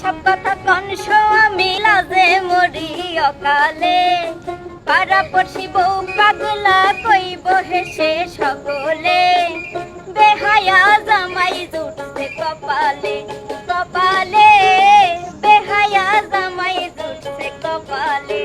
সব কথা কনস আমি লাজে মরি অকালে পাড়া পড়শি বউ পাগলা কইব হেসে সকলে বেহায়া জামাই জুটছে কপালে কপালে বেহায়া জামাই জুটছে কপালে।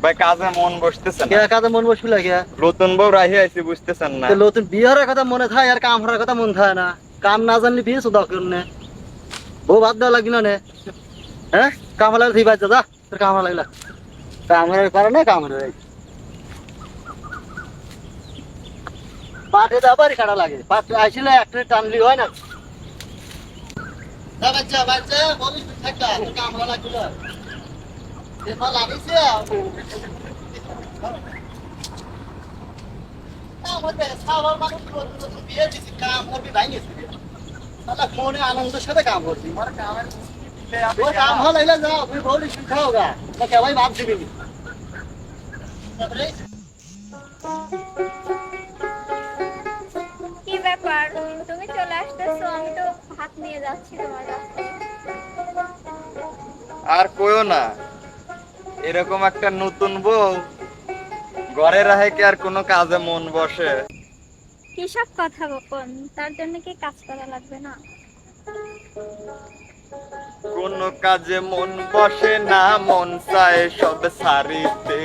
ভাই কাজে মন বসতেছে না। কাজে মন বসবি লাগে নতুন বউ রাহি আইছি বুঝতেছেন না। নতুন বিয়ের কথা মনে থাকে আর কাম করার কথা মনে থাকে না। কাম না জানলে বিয়ে শুধু নে বউ বাদ দেওয়া লাগি না নে। হ্যাঁ কাম লাগলে তুই বাদ যা তোর কাম লাগলা কাম করে না কাম পাঠে আবার কাটা লাগে পাঠ আসলে একটা টানলি হয় না। বাচ্চা বাচ্চা বলিস থাকা কাম লাগছিল মনে আনন্দের সাথে কাম করছি কাম হলে যাও তুমি বলি শিখাও গা কেবাই ভাব দিবি। কি ব্যাপার তুমি চলে আসতেছো আমি তো হাত নিয়ে যাচ্ছি তোমার কাছে। আর কইও না এরকম একটা নতুন বউ ঘরে রাহে কি আর কোনো কাজে মন বসে? কি সব কথা বলুন তার জন্য কি কাজ করা লাগবে না? কোন কাজে মন বসে না মন চায় সব সারিতে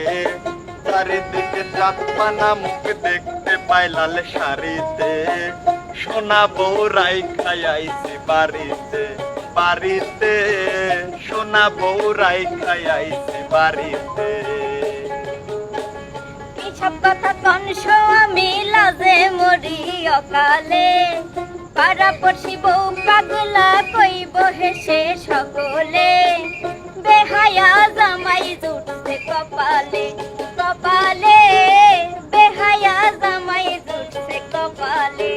চারিদিকে চাঁদপানা মুখ দেখতে পাই লাল শাড়িতে সোনা বউ রাই খাইয়াইছি বাড়িতে বাড়িতে সোনা বউ রাই খাইয়াইছি বাড়িতে। সব কথা কনস আমি লাজে মরি অকালে পাড়া পড়শি বউ পাগলা কইব হেসে সকলে বেহায়া জামাই জুটছে কপালে কপালে বেহায়া জামাই জুটছে কপালে।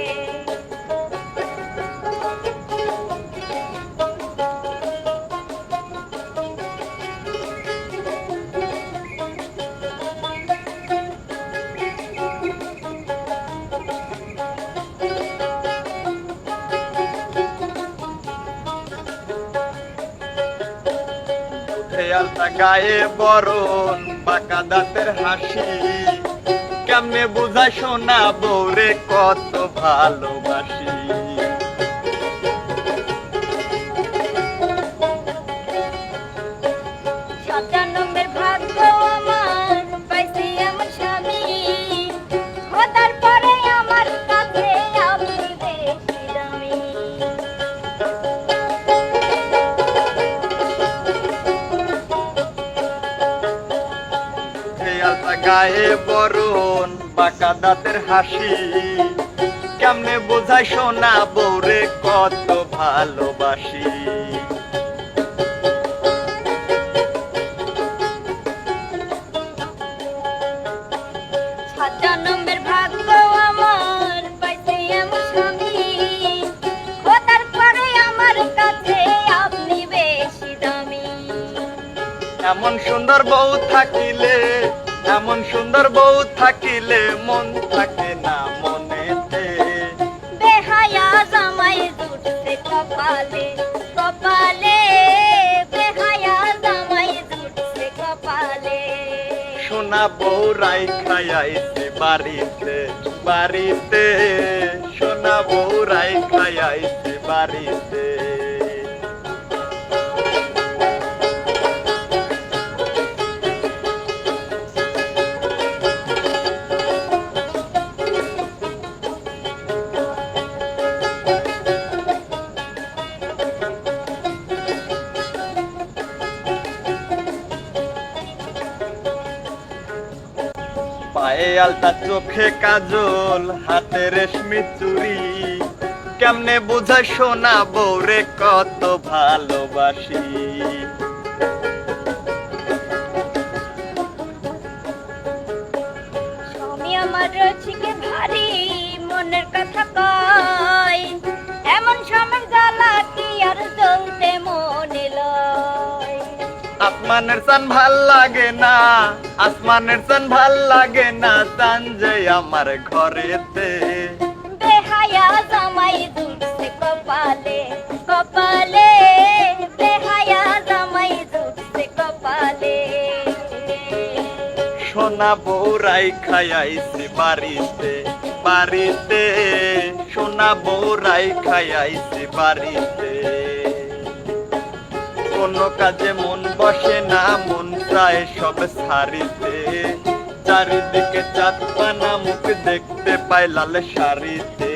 আলতা গায়ে বরণ বাঁকা দাঁতের হাসি কেমনে বুঝায় সোনা বউরে কত ভালোবাসি। জন্মের ভাগ্য আমার পাইছি এমন স্বামী খোদার পরে আমার কাছে আপনি বেশি দামি। গায়ে বরণ বাঁকা দাঁতের হাসি কেমনে বোঝায় সোনা বউরে কত ভালোবাসি। জন্মের ভাগ্য আমার পাইছি এমন স্বামী খোদার পরে আমার কাছে আপনি বেশি দামি। এমন সুন্দর বউ থাকিলে এমন সুন্দর বউ থাকিলে মন থাকে না মনেতে বেহায়া জামাই জুটছে কপালে কপালে বেহায়া জামাই জুটছে কপালে। সোনা বউরাই খাইয়াইছে বাড়িতে বাড়িতে সোনা বউরাই খাইয়াইছে বাড়িতে পায়ে আলতা চোখে কাজল হাতে রেশমি চুড়ি কেমনে বুঝায় সোনা বউরে কত ভালোবাসি স্বামী আমার রচিকে ভারী মনের কথা কয় এমন সময় জ্বালা কি আর জ্বলতে মনে লয় আসমানের চান ভাল লাগে না আসমানের চান ভাল লাগে না চান যে আমার ঘরেতে বেহায়া জামাই দুলছে কপালে কপালে বেহায়া জামাই দুলছে কপালে সোনা বউরাই খাইয়াইছে বাড়িতে বাড়িতে সোনা বউরাই খাইয়াইছে বাড়িতে কোনো কাজে মন বসে না মন চায় সব সারিতে চারিদিকে চাঁদপানা মুখ দেখতে পাই লাল শাড়িতে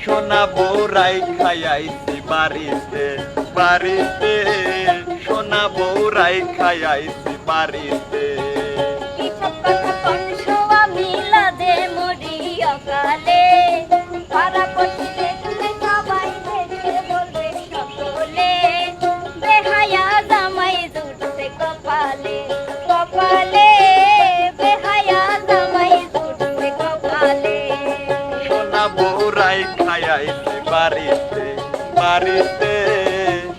সোনা বউরাই খাইয়াইছে বাড়িতে বাড়িতে সোনা বউরাই খাইয়াইছে বাড়িতে কিসব কথা কনসোয়া মিলা দে মরি অকালে পাড়া পড়শি দেখলে সবাই দেখে বলবে সকলে বেহায়া জামাই দুলছে কপালে কপালে বেহায়া জামাই দুলছে কপালে সোনা বউরাই খাইয়াইছে বাড়িতে বাড়িতে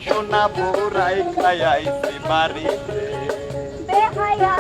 সোনা বউরাই খাইয়াইছে বাড়িতে বেহায়া